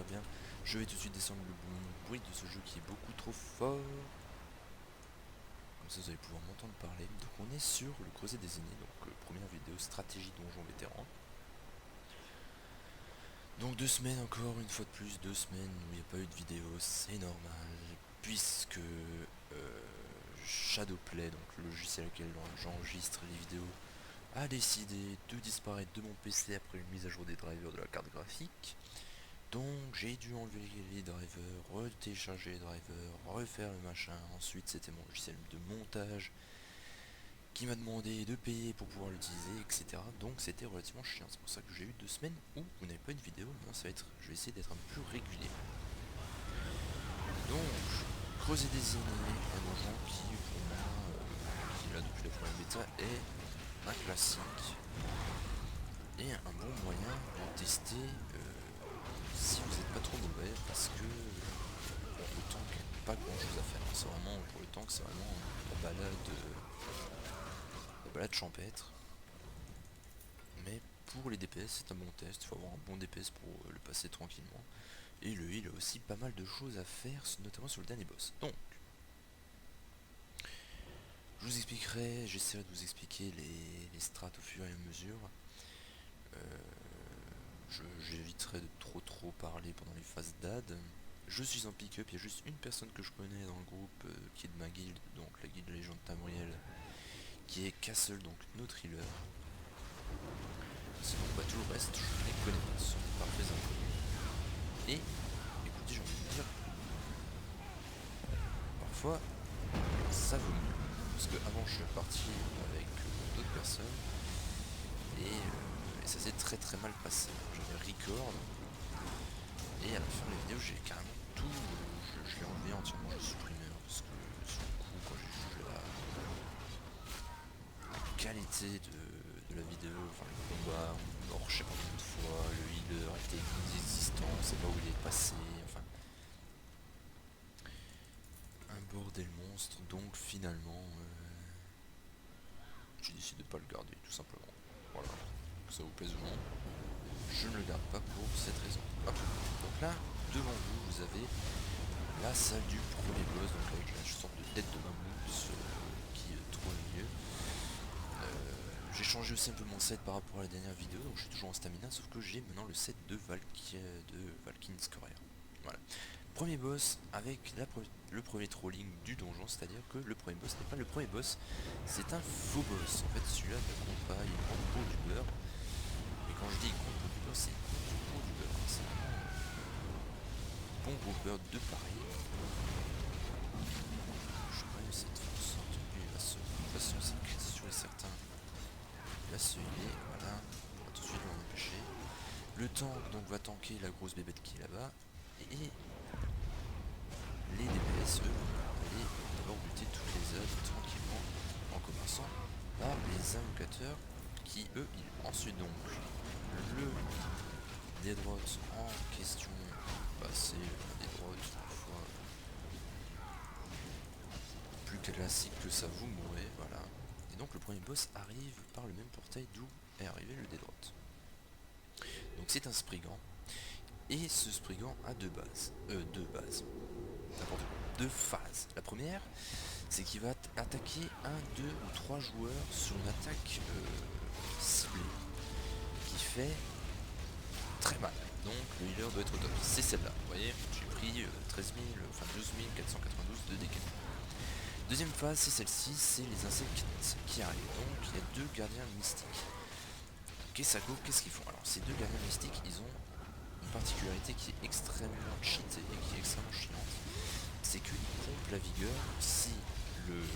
super bien. Je vais tout de suite descendre le bruit de ce jeu qui est beaucoup trop fort. Comme ça vous allez pouvoir m'entendre parler. Donc on est sur le creuset des aînés, donc première vidéo stratégie donjon vétéran. Donc 2 semaines encore, une fois de plus, 2 semaines où il n'y a pas eu de vidéo, c'est normal. Puisque Shadowplay, donc le logiciel auquel j'enregistre les vidéos, a décidé de disparaître de mon PC après une mise à jour des drivers de la carte graphique. Donc j'ai dû enlever les drivers, retélécharger les drivers, refaire le machin. Ensuite c'était mon logiciel de montage qui m'a demandé de payer pour pouvoir l'utiliser, etc. Donc c'était relativement chiant. C'est pour ça que j'ai eu 2 semaines où vous n'avez pas une vidéo. Maintenant ça va être, je vais essayer d'être un peu plus régulier. Donc creuser des aînés, un donjon qui pour moi, qui est là depuis la première bêta, est un classique et un bon moyen de tester si vous n'êtes pas trop mauvais, parce que le tank n'a pas grand chose à faire. C'est vraiment, pour le tank, c'est vraiment la balade champêtre. Mais pour les DPS, c'est un bon test. Il faut avoir un bon DPS pour le passer tranquillement. Et le heal a aussi pas mal de choses à faire, notamment sur le dernier boss. Donc, je vous expliquerai, j'essaierai de vous expliquer les strats au fur et à mesure. J'éviterai de trop parler pendant les phases d'ad. Je suis en pick-up, il y a juste une personne que je connais dans le groupe qui est de ma guilde, donc la guilde Légion de Tamriel, qui est Castle, donc notre healer. Sinon, bah, tout le reste, je ne les connais pas, ce sont des parfaits inconnus. Et, écoutez, j'ai envie de dire, parfois, ça vaut mieux. Parce que avant, je suis parti avec d'autres personnes, et ça s'est très mal passé. J'avais record, et à la fin de la vidéo, j'ai carrément tout, je l'ai enlevé entièrement, je supprimé, parce que sur le coup, quand j'ai jugé la qualité de la vidéo, enfin le combat, on mort je sais pas combien de fois, le healer était inexistant, on sait pas où il est passé, enfin un bordel monstre. Donc finalement j'ai décidé de pas le garder tout simplement. Voilà, que ça vous plaise ou non, je ne le garde pas pour cette raison. Hop. Donc là, devant vous, vous avez la salle du premier boss, donc avec la sorte de tête de mammouth qui trône au milieu. J'ai changé aussi un peu mon set par rapport à la dernière vidéo, donc je suis toujours en stamina, sauf que j'ai maintenant le set de Valkyn's Courier. Voilà. Premier boss avec le premier trolling du donjon, c'est-à-dire que le premier boss n'est pas le premier boss, c'est un faux boss. En fait, celui-là ne compte pas, il compte pour du beurre. Et quand je dis il compte pour du beurre, c'est pour du beurre. C'est vraiment bon gros beurre de Paris. Je vais essayer de faire en sorte que lui va se passer sur les certains. Il va se healer, voilà. On va tout de suite l'en empêcher. Le tank donc va tanker la grosse bébête qui est là-bas. Et les DPS eux vont aller d'abord buter toutes les zones tranquillement, en commençant par les invocateurs qui eux heal. Ensuite donc le Deadrot en question, bah, c'est un Deadrot une fois plus classique que ça, vous mourrez, voilà. Et donc le premier boss arrive par le même portail d'où est arrivé le Deadrot. Donc c'est un Spriggan, et ce Spriggan a deux bases, n'importe quoi, deux phases. La première, c'est qu'il va attaquer 1, 2 ou 3 joueurs sur une attaque ciblée, qui fait très mal. Donc le healer doit être au top. C'est celle-là, vous voyez, j'ai pris 12 492 de dégâts. Deuxième phase, c'est celle-ci, c'est les insectes qui arrivent. Donc il y a deux gardiens mystiques. Kesago, qu'est-ce qu'ils font? Alors ces deux gardiens mystiques, ils ont une particularité qui est extrêmement cheatée et qui est extrêmement chiante. C'est qu'ils pompent la vigueur. Si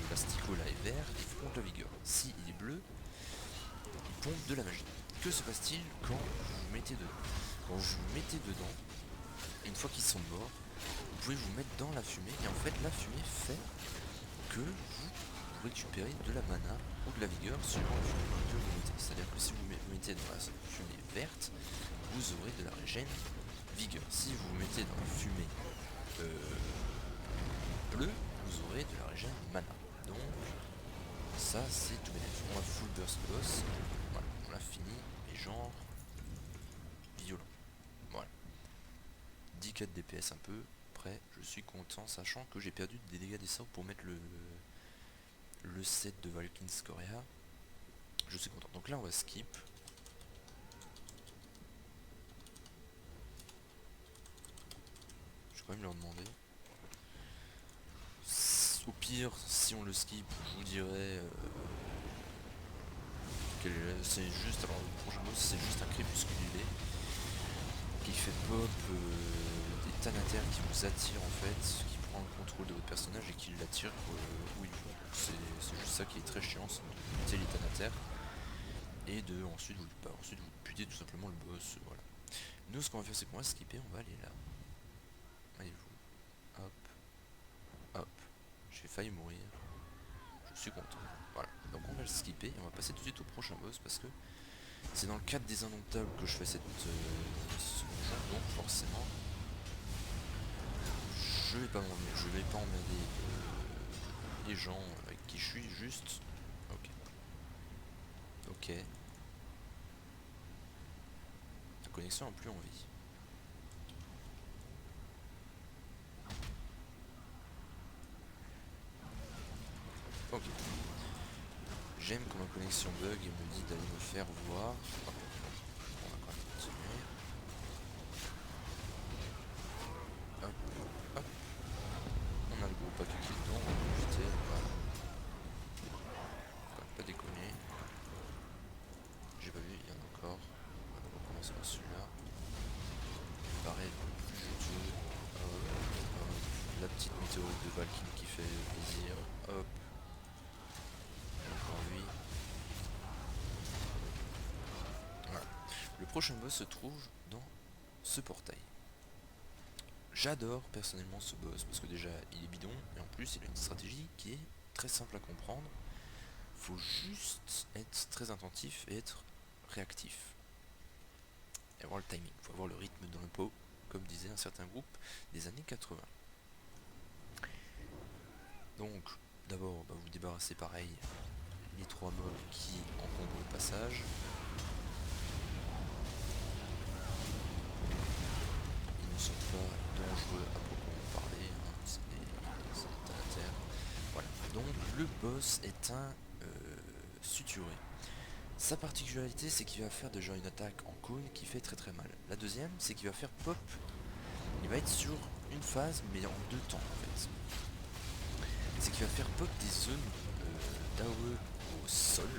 l'asticot là est vert, il pompe la vigueur. Si il est bleu, il pompe de la magie. Que se passe-t-il quand vous vous mettez dedans? Quand vous vous mettez dedans, une fois qu'ils sont morts, vous pouvez vous mettre dans la fumée, et en fait la fumée fait que vous récupérez de la mana ou de la vigueur suivant la fumée que vous mettez. C'est-à-dire que si vous mettez dans la fumée verte, vous aurez de la régène vigueur. Si vous vous mettez dans la fumée bleue, vous aurez de la régène mana. Donc ça c'est tout bénéfique. On a full burst boss, voilà, on l'a fini, et genre violent. Voilà. 4 DPS un peu près, je suis content, sachant que j'ai perdu des dégâts des sorts pour mettre le set de Valkyrie Scoria. Je suis content. Donc là on va skip. Je vais quand même leur demander. Au pire, si on le skip, je vous dirai c'est juste, alors le prochain boss c'est juste un crépusculé qui fait pop des Thanater qui vous attirent en fait, qui prend le contrôle de votre personnage et qui l'attire où il veut. C'est juste ça qui est très chiant, c'est de buter les Thanater et de ensuite vous butez tout simplement le boss, voilà. Nous ce qu'on va faire c'est qu'on va skipper, on va aller là. Allez vous, hop, hop, j'ai failli mourir, je suis content, voilà. Donc on va le skipper et on va passer tout de suite au prochain boss parce que c'est dans le cadre des Indomptables que je fais ce donjon, donc forcément je vais pas emmerder les gens avec qui je suis, juste. Ok. Ok. La connexion n'a plus envie. Ok. J'aime quand ma connexion bug et me dit d'aller me faire voir. Oh, on va quand même continuer. Hop, hop. On a le gros paquet qui est dedans, on va profiter. Voilà. Faut quand même pas déconner. J'ai pas vu, il y en a encore. On va commencer par celui-là. Pareil, plus juteux. Hop, hop. La petite météorite de Valkyrie qui fait plaisir. Hop. Encore lui. Voilà. Le prochain boss se trouve dans ce portail. J'adore personnellement ce boss parce que déjà il est bidon et en plus il a une stratégie qui est très simple à comprendre. Faut juste être très attentif et être réactif. Et avoir le timing, faut avoir le rythme dans le pot, comme disait un certain groupe des années 80. Donc d'abord vous débarrassez pareil les 3 mobs qui encombrent le passage. Ils ne sont pas dangereux à proprement parler, hein. C'est des Thanater. Voilà. Donc le boss est un suturé. Sa particularité c'est qu'il va faire déjà une attaque en cône qui fait très très mal. La deuxième c'est qu'il va faire pop. Il va être sur une phase mais en 2 temps en fait. C'est qu'il va faire pop des zones d'AOE au sol.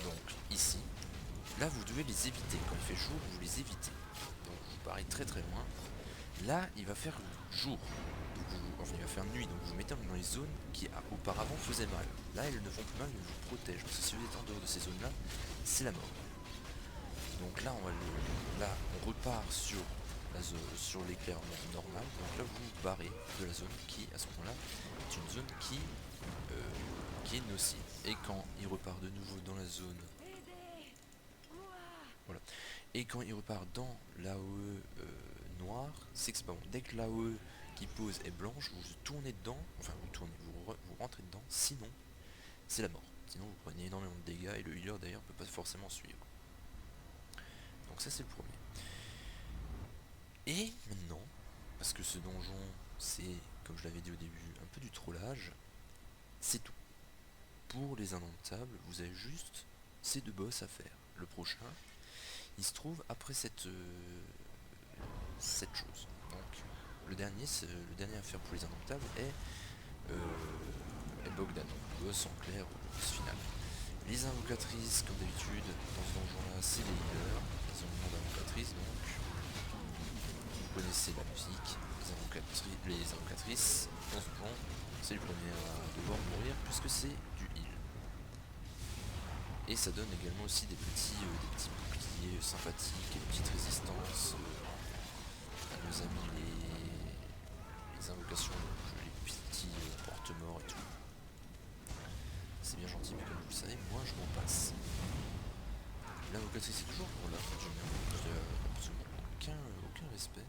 Donc ici. Là vous devez les éviter. Quand il fait jour vous les évitez. Donc vous parez très très loin. Là il va faire jour. Enfin il va faire nuit, donc vous vous mettez dans les zones qui auparavant faisaient mal. Là elles ne font plus mal, elles vous protègent. Parce que si vous êtes en dehors de ces zones là, c'est la mort. Donc là on repart sur l'éclairement normal. Donc là vous vous barrez de la zone qui à ce moment là est une zone qui est nocive. Et quand il repart de nouveau dans la zone, voilà. Et quand il repart dans l'AOE noire, c'est que c'est pas bon. Dès que l'AOE qui pose est blanche, vous tournez dedans, enfin vous rentrez dedans, sinon c'est la mort. Sinon vous prenez énormément de dégâts et le healer d'ailleurs peut pas forcément suivre. Donc ça c'est le premier. Et maintenant, parce que ce donjon c'est, comme je l'avais dit au début, un peu du trollage, c'est tout. Pour les indomptables, vous avez juste ces 2 boss à faire. Le prochain, il se trouve après cette chose. Donc le dernier à faire pour les indomptables est Bogdan, le boss en clair, le boss final. Les invocatrices, comme d'habitude, dans ce donjon là, c'est les healers. Ils ont le nom d'invocatrices, donc vous connaissez la musique. Les invocatrices, dans ce donjon, c'est le premier à devoir mourir puisque c'est du heal. Et ça donne également aussi des petits boucliers sympathiques et des petites résistances à nos amis les invocations, les petits porte-morts et tout. C'est bien gentil, mais comme vous le savez, moi je m'en passe. L'invocatrice est toujours pour là, je n'ai absolument aucun respect.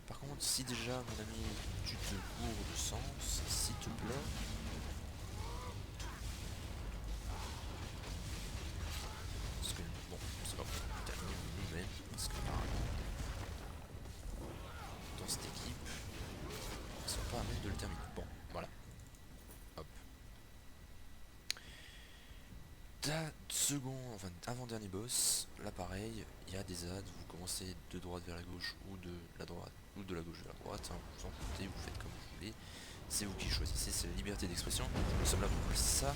Par contre, si déjà mon ami tu te cours de sens, s'il te plaît. Parce que bon, c'est pas pour terminer nous-mêmes, parce que apparemment dans cette équipe ne sont pas à même de le terminer. Bon, voilà. Hop. Enfin avant-dernier boss, là pareil, il y a des ZAD, vous commencez de droite vers la gauche ou de la droite ou de la gauche vers la droite, hein, vous en comptez, vous faites comme vous voulez, c'est vous qui choisissez, c'est la liberté d'expression, nous sommes là pour ça,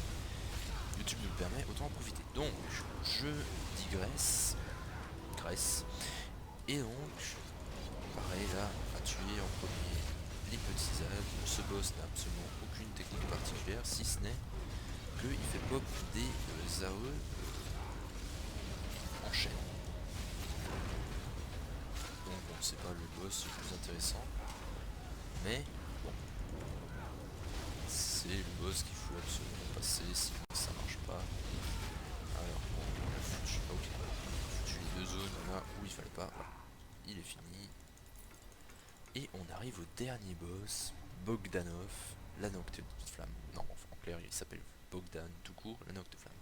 YouTube nous le permet, autant en profiter. Donc, je digresse, et donc, pareil là, à tuer en premier les petits ZAD, ce boss n'a absolument aucune technique particulière, si ce n'est qu'il fait pop des AOE en chaîne. Donc bon, c'est pas le boss le plus intéressant, mais bon, c'est le boss qu'il faut absolument passer, sinon ça marche pas. Alors bon, on a foutu, ok, on a foutu les deux zones là où il fallait pas, voilà. Il est fini. Et on arrive au dernier boss, Bogdanov, la Nocte de Flamme. Non, enfin, en clair, il s'appelle Bogdan tout court, la Nocte de Flamme.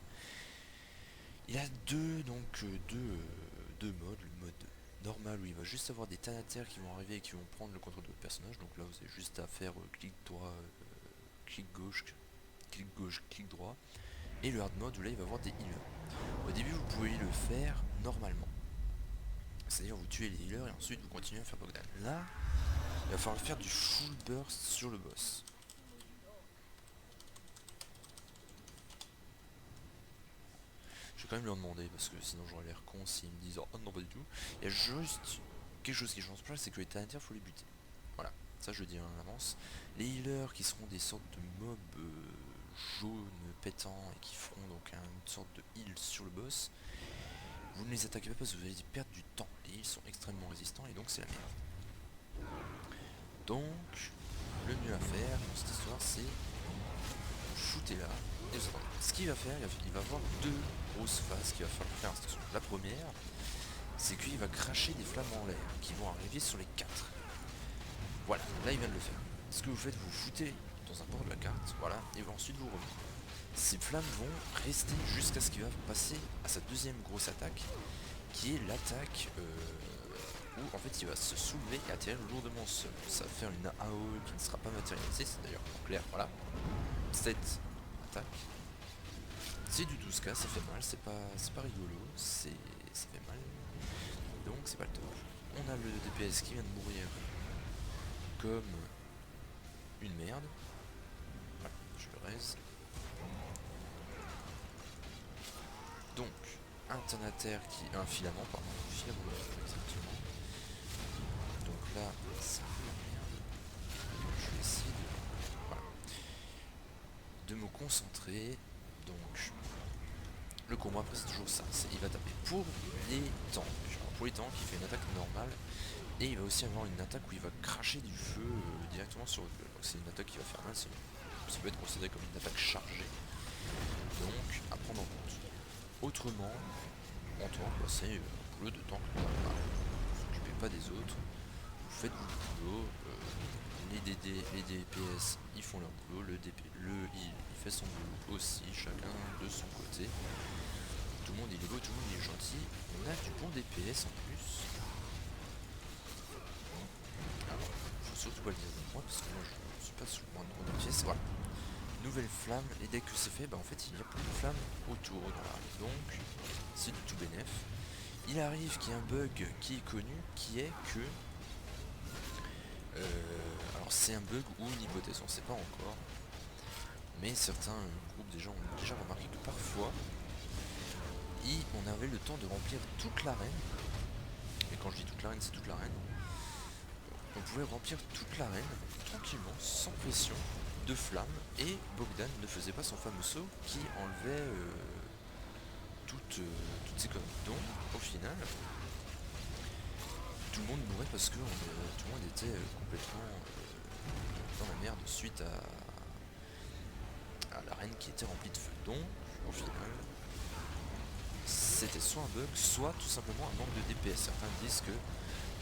Il a deux modes, le mode normal où il va juste avoir des Thanater qui vont arriver et qui vont prendre le contrôle de votre personnage, donc là vous avez juste à faire clic droit, clic gauche, clic droit, et le hard mode où là il va avoir des healers. Au début vous pouvez le faire normalement, c'est-à-dire vous tuez les healers et ensuite vous continuez à faire Bogdan. Là il va falloir faire du full burst sur le boss. Je vais quand même lui en demander parce que sinon j'aurais l'air con s'ils me disent oh non pas du tout. Il y a juste quelque chose qui change pas, c'est que les Thanater faut les buter. Voilà, ça je le dis en avance. Les healers qui seront des sortes de mobs jaunes pétants et qui feront donc une sorte de heal sur le boss, vous ne les attaquez pas parce que vous allez perdre du temps. Les heals sont extrêmement résistants et donc c'est la merde. Donc le mieux à faire dans cette histoire c'est shooter là et vous attendez. Ce qu'il va faire, il va avoir deux grosses phases qu'il va falloir faire en station. La première, c'est qu'il va cracher des flammes en l'air qui vont arriver sur les 4. Voilà, là il vient de le faire. Ce que vous faites, vous foutez dans un bord de la carte, voilà, et ensuite vous revenez. Ces flammes vont rester jusqu'à ce qu'il va passer à sa deuxième grosse attaque, qui est l'attaque où en fait il va se soulever et atterrir lourdement seul. Ça va faire une AOE qui ne sera pas matérialisée, c'est d'ailleurs en clair, voilà. Cette attaque, c'est du 12k, ça fait mal, c'est pas rigolo, ça fait mal, donc c'est pas le top. On a le DPS qui vient de mourir comme une merde, voilà, je le raise. Donc, un filament, pardon, exactement. Donc là, c'est un peu la merde. Je vais essayer de me concentrer. Donc, le combat après c'est toujours ça, il va taper pour les tanks. Alors, pour les tanks, il fait une attaque normale. Et il va aussi avoir une attaque où il va cracher du feu directement sur votre gueule. Donc c'est une attaque qui va faire mal, ça peut être considéré comme une attaque chargée. Donc à prendre en compte. Autrement, en tank, c'est un boulot de tank normal. Vous ne vous occupez pas des autres, vous faites votre boulot. Les DPS ils font leur boulot, le heal il fait son boulot aussi, chacun de son côté. Tout le monde il est beau, tout le monde il est gentil. On a du bon DPS en plus. Alors, faut surtout pas le dire de moi parce que moi je suis pas sous le moindre de pièces. Voilà. Nouvelle flamme, et dès que c'est fait, bah en fait il n'y a plus de flamme autour. Donc c'est du tout bénef. Il arrive qu'il y ait un bug qui est connu, qui est que alors c'est un bug ou une hypothèse, on ne sait pas encore, mais certains groupes des gens ont déjà remarqué que parfois on avait le temps de remplir toute l'arène, et quand je dis toute l'arène c'est toute l'arène, on pouvait remplir toute l'arène tranquillement, sans pression, de flammes, et Bogdan ne faisait pas son fameux saut qui enlevait toutes ces conneries. Donc au final tout le monde mourait parce que tout le monde était complètement dans la merde suite à l'arène qui était remplie de feu. Donc au final c'était soit un bug, soit tout simplement un manque de DPS. Certains disent que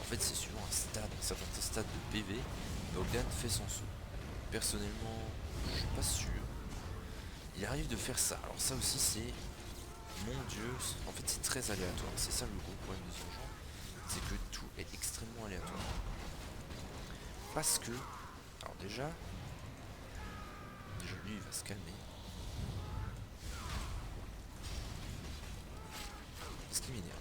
en fait c'est suivant un certain stade de PV, Bogdan fait son saut. Personnellement, je suis pas sûr. Il arrive de faire ça. Alors ça aussi c'est, mon dieu, en fait c'est très aléatoire. C'est ça le gros problème de ce genre, c'est que tout est extrêmement aléatoire. Parce que, alors déjà lui il va se calmer. Ce qui m'énerve,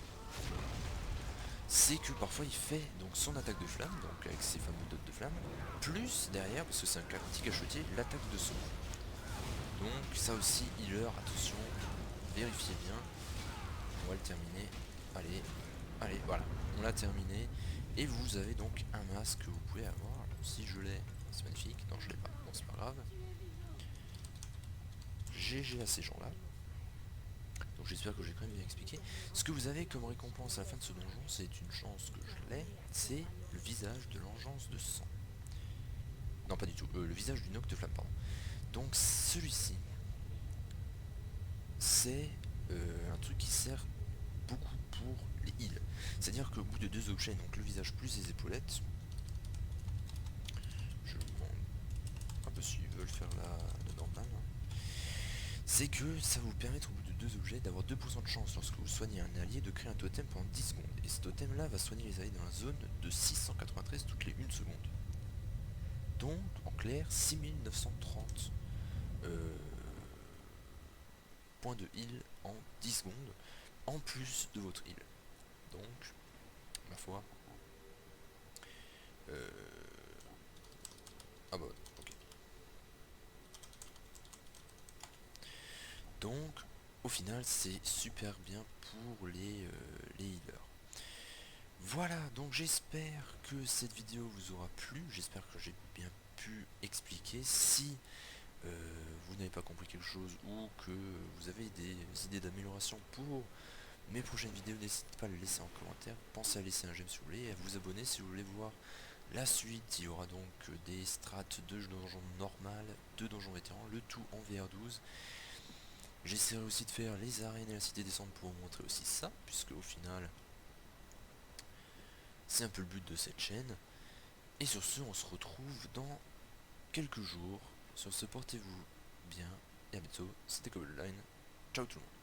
c'est que parfois il fait donc son attaque de flamme, donc avec ses fameux dots de flamme, plus derrière, parce que c'est un petit cachotier, l'attaque de saumon. Donc ça aussi, healer, attention, vérifiez bien. On va le terminer. Allez, allez, voilà, on l'a terminé. Et vous avez donc un masque que vous pouvez avoir. Alors, si je l'ai, c'est magnifique. Non, je l'ai pas, bon c'est pas grave. GG à ces gens-là. Donc j'espère que j'ai quand même bien expliqué. Ce que vous avez comme récompense à la fin de ce donjon, c'est une chance que je l'ai, c'est le visage de l'engeance de sang. Non pas du tout, le visage du Nocteflamme, pardon. Donc celui-ci, c'est un truc qui sert beaucoup pour les heals. C'est-à-dire qu'au bout de 2 objets, donc le visage plus les épaulettes, je vous demande un peu s'ils veulent faire la normale, c'est que ça va vous permettre au bout de 2 objets d'avoir 2% de chance lorsque vous soignez un allié de créer un totem pendant 10 secondes. Et ce totem là va soigner les alliés dans la zone de 693 toutes les 1 seconde. Donc en clair 6930 points de heal en 10 secondes en plus de votre heal. Donc ma foi ah bah ok. Donc au final c'est super bien pour les healers. Voilà, donc j'espère que cette vidéo vous aura plu, j'espère que j'ai bien pu expliquer. Si vous n'avez pas compris quelque chose ou que vous avez des idées d'amélioration pour mes prochaines vidéos, n'hésitez pas à le laisser en commentaire. Pensez à laisser un j'aime si vous voulez et à vous abonner si vous voulez voir la suite. Il y aura donc des strates de donjons normal, de donjons vétérans, le tout en VR12. J'essaierai aussi de faire les arènes et la cité descente pour vous montrer aussi ça, puisque au final c'est un peu le but de cette chaîne. Et sur ce, on se retrouve dans quelques jours. Sur ce, portez-vous bien et à bientôt. C'était Cobbleline. Ciao tout le monde.